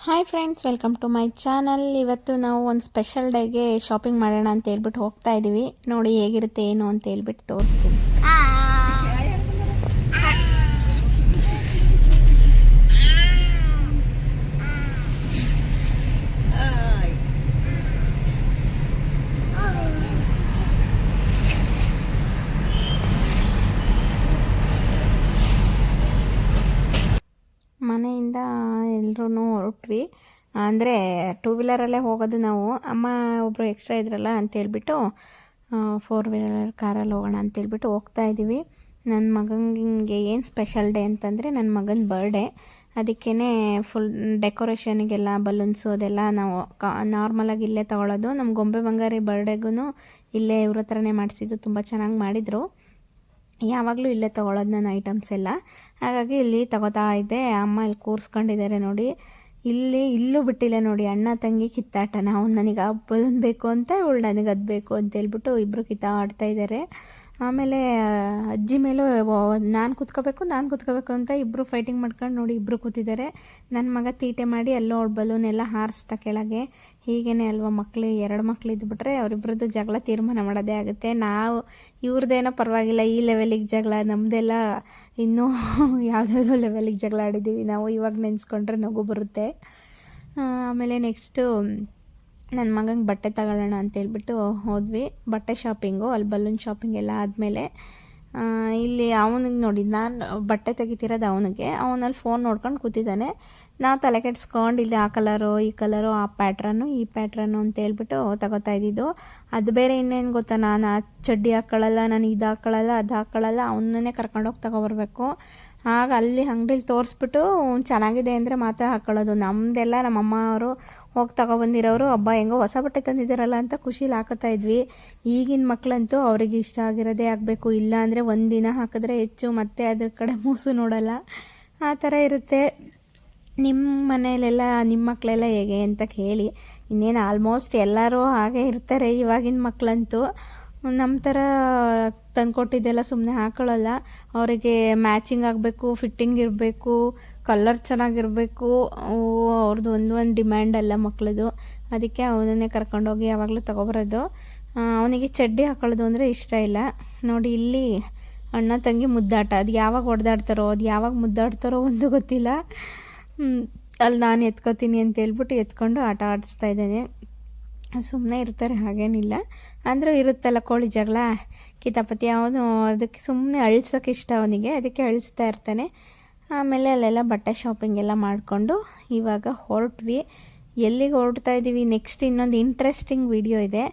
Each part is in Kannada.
Hi friends, welcome to my channel. ಇವತ್ತು ನಾವು ಒಂದು ಸ್ಪೆಷಲ್ ಡೇಗೆ ಶಾಪಿಂಗ್ ಮಾಡೋಣ ಅಂತ ಹೇಳ್ಬಿಟ್ಟು ಹೋಗ್ತಾ ಇದ್ದೀವಿ. ನೋಡಿ ಹೇಗಿರುತ್ತೆ ಏನು ಅಂತ ಹೇಳ್ಬಿಟ್ಟು ತೋರಿಸ್ತೀನಿ. ಮನೆಯಿಂದ ಎಲ್ಲರೂ ಹೊರಟ್ವಿ. ಅಂದರೆ ಟೂ ವೀಲರಲ್ಲೇ ಹೋಗೋದು ನಾವು. ಅಮ್ಮ ಒಬ್ಬರು ಎಕ್ಸ್ಟ್ರಾ ಇದ್ರಲ್ಲ ಅಂತೇಳ್ಬಿಟ್ಟು 4 ವೀಲರ್ ಕಾರಲ್ಲಿ ಹೋಗೋಣ ಅಂತೇಳ್ಬಿಟ್ಟು ಹೋಗ್ತಾ ಇದ್ದೀವಿ. ನನ್ನ ಮಗನಿಗೆ ಏನು ಸ್ಪೆಷಲ್ ಡೇ ಅಂತಂದರೆ ನನ್ನ ಮಗನ ಬರ್ಡೇ. ಅದಕ್ಕೇ ಫುಲ್ ಡೆಕೋರೇಷನಿಗೆಲ್ಲ ಬಲೂನ್ಸು ಅದೆಲ್ಲ ನಾವು ನಾರ್ಮಲಾಗಿ ಇಲ್ಲೇ ತೊಗೊಳೋದು. ನಮ್ಮ ಗೊಂಬೆ ಬಂಗಾರಿ ಬರ್ಡೇಗೂ ಇಲ್ಲೇ ಇವ್ರ ಹತ್ರನೇ ಮಾಡಿಸಿದ್ದು. ತುಂಬ ಚೆನ್ನಾಗಿ ಮಾಡಿದರು. ಯಾವಾಗಲೂ ಇಲ್ಲೇ ತೊಗೊಳೋದು ನನ್ನ ಐಟಮ್ಸ್ ಎಲ್ಲ. ಹಾಗಾಗಿ ಇಲ್ಲಿ ತಗೋತಾ ಇದ್ದೆ. ಅಮ್ಮ ಇಲ್ಲಿ ಕೂರಿಸ್ಕೊಂಡಿದ್ದಾರೆ ನೋಡಿ. ಇಲ್ಲೂ ಬಿಟ್ಟಿಲ್ಲ ನೋಡಿ, ಅಣ್ಣ ತಂಗಿ ಕಿತ್ತಾಟನ. ಅವ್ನು ನನಗೆ ಆ ಬಲೂನ್ ಬೇಕು ಅಂತ, ಇವಳು ನನಗೆ ಅದು ಬೇಕು ಅಂತೇಳ್ಬಿಟ್ಟು ಇಬ್ಬರು ಕಿತ್ತಾಡ್ತಾ ಇದ್ದಾರೆ. ಆಮೇಲೆ ಅಜ್ಜಿ ಮೇಲೂ ನಾನು ಕೂತ್ಕೋಬೇಕು ಅಂತ ಇಬ್ಬರು ಫೈಟಿಂಗ್ ಮಾಡ್ಕೊಂಡು ನೋಡಿ ಇಬ್ಬರು ಕೂತಿದ್ದಾರೆ. ನನ್ನ ಮಗ ತೀಟೆ ಮಾಡಿ ಎಲ್ಲೋ ಅವಳು ಬಲೂನೆಲ್ಲ ಹಾರಿಸ್ತಾ ಕೆಳಗೆ. ಹೀಗೇ ಅಲ್ವಾ ಮಕ್ಕಳು, 2 ಮಕ್ಳು ಇದ್ಬಿಟ್ರೆ ಅವರಿಬ್ಬರದ್ದು ಜಗಳ ತೀರ್ಮಾನ ಮಾಡೋದೇ ಆಗುತ್ತೆ. ನಾವು ಇವ್ರದ್ದೇನೋ ಪರವಾಗಿಲ್ಲ, ಈ ಲೆವೆಲಿಗೆ ಜಗಳ. ನಮ್ಮದೆಲ್ಲ ಇನ್ನೂ ಯಾವುದ್ಯಾವುದೋ ಲೆವೆಲಿಗೆ ಜಗಳ ಆಡಿದ್ದೀವಿ ನಾವು. ಇವಾಗ ನೆನೆಸ್ಕೊಂಡ್ರೆ ನಗು ಬರುತ್ತೆ. ಆಮೇಲೆ ನೆಕ್ಸ್ಟು ನನ್ನ ಮಗಂಗೆ ಬಟ್ಟೆ ತಗೊಳ್ಳೋಣ ಅಂತೇಳ್ಬಿಟ್ಟು ಹೋದ್ವಿ. ಬಟ್ಟೆ ಶಾಪಿಂಗು, ಅಲ್ಲಿ ಬಲೂನ್ ಶಾಪಿಂಗ್ ಎಲ್ಲ ಆದಮೇಲೆ ಇಲ್ಲಿ ಅವನಿಗೆ ನೋಡಿ, ನಾನು ಬಟ್ಟೆ ತೆಗಿತಿರೋದು ಅವನಿಗೆ. ಅವನಲ್ಲಿ ಫೋನ್ ನೋಡ್ಕೊಂಡು ಕೂತಿದ್ದಾನೆ. ನಾವು ತಲೆ ಕೆಡಿಸ್ಕೊಂಡು ಇಲ್ಲಿ ಆ ಕಲರು ಈ ಕಲರು, ಆ ಪ್ಯಾಟ್ರನ್ನು ಈ ಪ್ಯಾಟ್ರನ್ನು ಅಂತೇಳ್ಬಿಟ್ಟು ತಗೋತಾ ಇದ್ದಿದ್ದು. ಅದು ಬೇರೆ ಇನ್ನೇನು ಗೊತ್ತಾ, ನಾನು ಆ ಚಡ್ಡಿ ಹಾಕ್ಕೊಳ್ಳಲ್ಲ, ನಾನು ಇದು ಹಾಕ್ಕೊಳ್ಳಲ್ಲ, ಅದು ಹಾಕ್ಕೊಳ್ಳಲ್ಲ, ಅವನನ್ನೇ ಕರ್ಕೊಂಡೋಗಿ ತಗೊಬರ್ಬೇಕು. ಆಗ ಅಲ್ಲಿ ಅಂಗಡಿಲಿ ತೋರಿಸ್ಬಿಟ್ಟು ಚೆನ್ನಾಗಿದೆ ಅಂದರೆ ಮಾತ್ರ ಹಾಕ್ಕೊಳ್ಳೋದು. ನಮ್ಮದೆಲ್ಲ ನಮ್ಮಮ್ಮ ಅವರು ಹೋಗಿ ತಗೊಬಂದಿರೋರು ಹಬ್ಬ ಹೆಂಗೋ ಹೊಸ ಬಟ್ಟೆ ತಂದಿದ್ದಾರಲ್ಲ ಅಂತ ಖುಷಿಲಿ ಹಾಕೋತಾ ಇದ್ವಿ. ಈಗಿನ ಮಕ್ಕಳಂತೂ ಅವ್ರಿಗೆ ಇಷ್ಟ ಆಗಿರೋದೇ ಆಗಬೇಕು. ಇಲ್ಲ ಅಂದರೆ ಒಂದಿನ ಹಾಕಿದ್ರೆ ಹೆಚ್ಚು, ಮತ್ತೆ ಅದ್ರ ಕಡೆ ಮೂಸು ನೋಡಲ್ಲ. ಆ ಥರ ಇರುತ್ತೆ. ನಿಮ್ಮ ಮನೆಯಲ್ಲೆಲ್ಲ ನಿಮ್ಮ ಮಕ್ಕಳೆಲ್ಲ ಹೇಗೆ ಅಂತ ಕೇಳಿ. ಇನ್ನೇನು ಆಲ್ಮೋಸ್ಟ್ ಎಲ್ಲರೂ ಹಾಗೆ ಇರ್ತಾರೆ ಇವಾಗಿನ ಮಕ್ಕಳಂತೂ. ನಮ್ಮ ಥರ ತಂದುಕೊಟ್ಟಿದ್ದೆಲ್ಲ ಸುಮ್ಮನೆ ಹಾಕೊಳ್ಳಲ್ಲ. ಅವರಿಗೆ ಮ್ಯಾಚಿಂಗ್ ಆಗಬೇಕು, ಫಿಟ್ಟಿಂಗ್ ಇರಬೇಕು, ಕಲರ್ ಚೆನ್ನಾಗಿರಬೇಕು. ಅವ್ರದ್ದು ಒಂದು ಡಿಮ್ಯಾಂಡ್ ಅಲ್ಲ ಮಕ್ಕಳದು. ಅದಕ್ಕೆ ಅವನನ್ನೇ ಕರ್ಕೊಂಡೋಗಿ ಯಾವಾಗಲೂ ತೊಗೊಬರೋದು. ಅವನಿಗೆ ಚಡ್ಡಿ ಹಾಕೊಳ್ಳೋದು ಅಂದರೆ ಇಷ್ಟ ಇಲ್ಲ ನೋಡಿ. ಇಲ್ಲಿ ಅಣ್ಣ ತಂಗಿ ಮುದ್ದಾಟ. ಅದು ಯಾವಾಗ ಹೊಡೆದಾಡ್ತಾರೋ, ಅದು ಯಾವಾಗ ಮುದ್ದಾಡ್ತಾರೋ ಒಂದು ಗೊತ್ತಿಲ್ಲ. ಅಲ್ಲಿ ನಾನು ಎತ್ಕೋತೀನಿ ಅಂತೇಳ್ಬಿಟ್ಟು ಎತ್ಕೊಂಡು ಆಟ ಆಡಿಸ್ತಾ ಇದ್ದೇನೆ. ಸುಮ್ಮನೆ ಇರ್ತಾರೆ, ಹಾಗೇನಿಲ್ಲ. ಅಂದರೂ ಇರುತ್ತಲ್ಲ ಕೋಳಿ ಜಗಳ, ಕಿತಾಪತಿ. ಅವನು ಅದಕ್ಕೆ ಸುಮ್ಮನೆ ಅಳ್ಸೋಕ್ಕೆ ಇಷ್ಟ ಅವನಿಗೆ, ಅದಕ್ಕೆ ಅಳಿಸ್ತಾ ಇರ್ತಾನೆ. ಆಮೇಲೆ ಅಲ್ಲೆಲ್ಲ ಬಟ್ಟೆ ಶಾಪಿಂಗ್ ಎಲ್ಲ ಮಾಡಿಕೊಂಡು ಇವಾಗ ಹೊರಟ್ವಿ. ಎಲ್ಲಿಗೆ ಹೊರಡ್ತಾ ಇದ್ದೀವಿ, ನೆಕ್ಸ್ಟ್ ಇನ್ನೊಂದು ಇಂಟ್ರೆಸ್ಟಿಂಗ್ ವಿಡಿಯೋ ಇದೆ.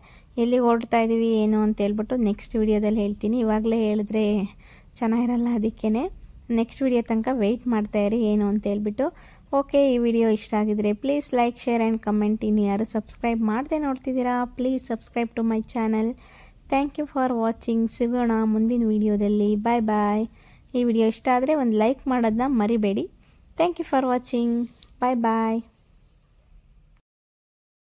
ಎಲ್ಲಿಗೆ ಹೊರಡ್ತಾ ಇದ್ದೀವಿ ಏನು ಅಂತೇಳ್ಬಿಟ್ಟು ನೆಕ್ಸ್ಟ್ ವಿಡಿಯೋದಲ್ಲಿ ಹೇಳ್ತೀನಿ. ಇವಾಗಲೇ ಹೇಳಿದ್ರೆ ಚೆನ್ನಾಗಿರಲ್ಲ, ಅದಕ್ಕೇ ನೆಕ್ಸ್ಟ್ ವಿಡಿಯೋ ತನಕ ವೆಯ್ಟ್ ಮಾಡ್ತಾಯಿರಿ ಏನು ಅಂತೇಳ್ಬಿಟ್ಟು. ಓಕೆ, ಈ ವಿಡಿಯೋ ಇಷ್ಟ ಆಗಿದ್ರೆ please like, share and comment. ಇನ್ನು ಯಾರು ಸಬ್ಸ್ಕ್ರೈಬ್ ಮಾಡದೆ ನೋಡ್ತಿದ್ದೀರಾ, please subscribe to my channel. Thank you for watching. ಸಿಗೋಣ ಮುಂದಿನ ವಿಡಿಯೋದಲ್ಲಿ. ಬಾಯ್ ಬಾಯ್. ಈ ವಿಡಿಯೋ ಇಷ್ಟ ಆದರೆ ಒಂದು ಲೈಕ್ ಮಾಡೋದನ್ನ ಮರಿಬೇಡಿ. Thank you for watching. Bye bye.